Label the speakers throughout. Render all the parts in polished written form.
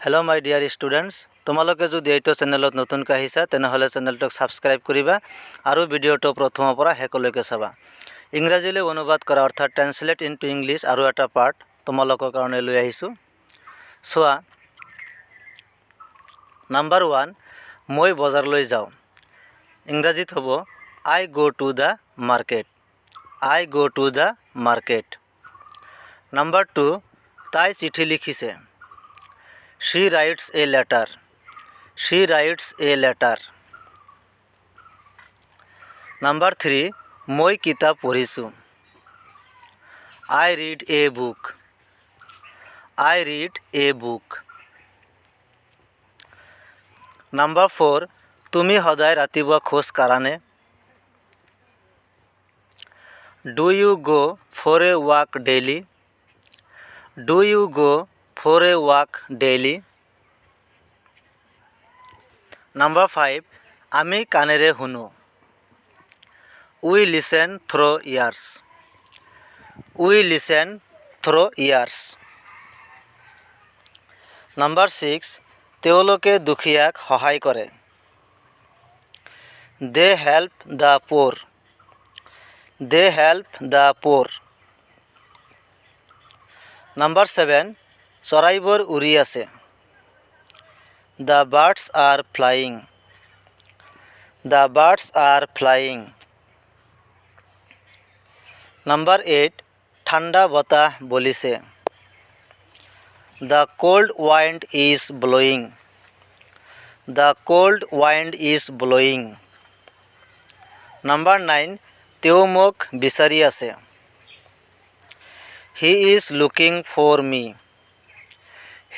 Speaker 1: Hello my dear students তোমালোকে যদি এইটো চেনেলত নতুনকৈ আহিছা তেনেহলে চেনেলটোক সাবস্ক্রাইব কৰিবা আৰু ভিডিওটো প্ৰথমৰ পৰা শেষলৈকে চাবা ইংৰাজীলৈ অনুবাদ কৰা অৰ্থাৎ ট্ৰান্সলেট ইনটু ইংলিশ আৰু এটা পাৰ্ট তোমালোকৰ কাৰণে লৈ আহিছো সোৱা নাম্বাৰ 1 মই বজাৰলৈ যাওঁ ইংৰাজীত হ'ব I go to the market I go to the market number 2 তাই চিঠি লিখিছে She writes a letter. She writes a letter. Number 3. মই কিতাপ পঢ়িছো. I read a book. I read a book. Number 4. তুমি সদায় ৰাতিপুৱা খোজ কাঢ়ানে? Do you go for a walk daily? Do you go for a walk daily? Number 5. আমি কানেৰে শুনো. We listen through ears. We listen through ears. Number 6. তেওঁলোকে দুখীয়াক সহায় কৰে. They help the poor. They help the poor. Number 7. চৰাইবোৰ উৰি আছে. The birds are flying. The birds are flying. Number 8. ঠাণ্ডা বতাহ বলিছে. The cold wind is blowing. The cold wind is blowing. Number 9. তেওঁ মোক বিচাৰি আছে. He is looking for me.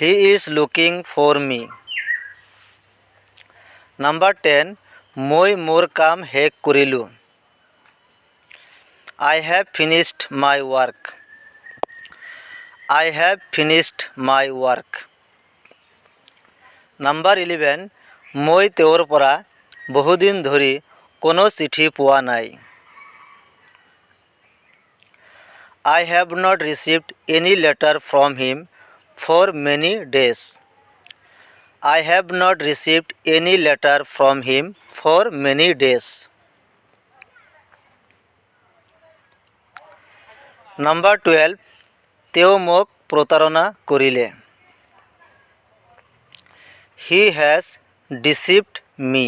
Speaker 1: He is looking for me. Number 10. মই মোৰ কাম শেষ কৰিলো. I have finished my work. I have finished my work. Number 11. মই তেওঁৰ পৰা বহুদিন ধৰি কোনো চিঠি পোৱা নাই. I have not received any letter from him for many days. I have not received any letter from him for many days. Number 12. তেওঁ মোক প্ৰতাৰণা কৰিলে. He has deceived me.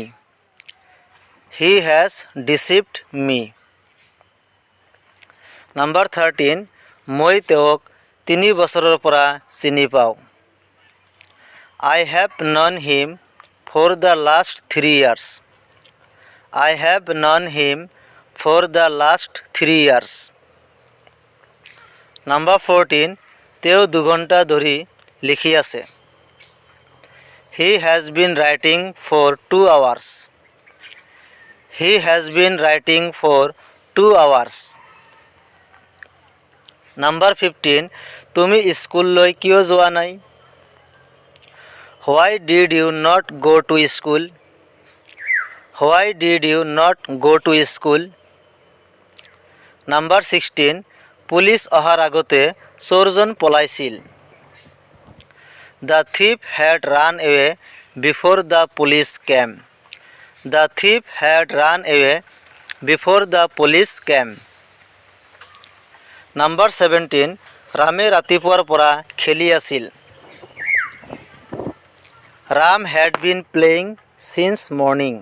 Speaker 1: He has deceived me. Number 13. মই তেওঁক 3 বছৰৰ পৰা চিনি পাওঁ. I have known him for the last 3 years. I have known him for the last 3 years. Number 14. তেওঁ 2 ঘণ্টা ধৰি লিখি আছে. He has been writing for 2 hours. He has been writing for 2 hours. Number 15. তুমি স্কুললৈ কিয় যোৱা নাই? Why did you not go to school? Why did you not go to school? Number 16. Police অহাৰ আগতে চোৰজন পলাইছিল. The thief had run away before the police came. The thief had run away before the police came. Number 17. ৰামে ৰাতিপুৱাৰ পৰা খেলি আছিল. Ram had been playing since morning.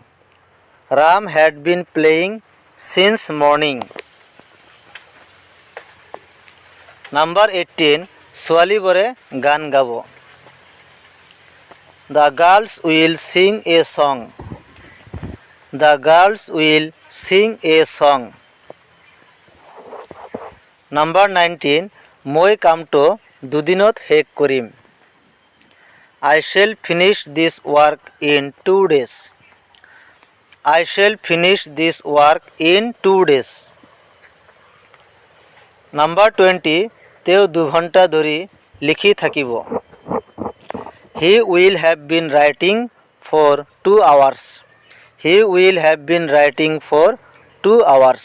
Speaker 1: Ram had been playing since morning. Number 18. ছোৱালীবোৰে গান গাব. The girls will sing a song. The girls will sing a song. Number 19. মই কামটো 2 দিনত শেষ কৰিম. I shall finish this work in 2 days. I shall finish this work in 2 days. Number 20. তেওঁ 2 ঘণ্টা ধৰি লিখি থাকিব. He will have been writing for 2 hours. He will have been writing for 2 hours.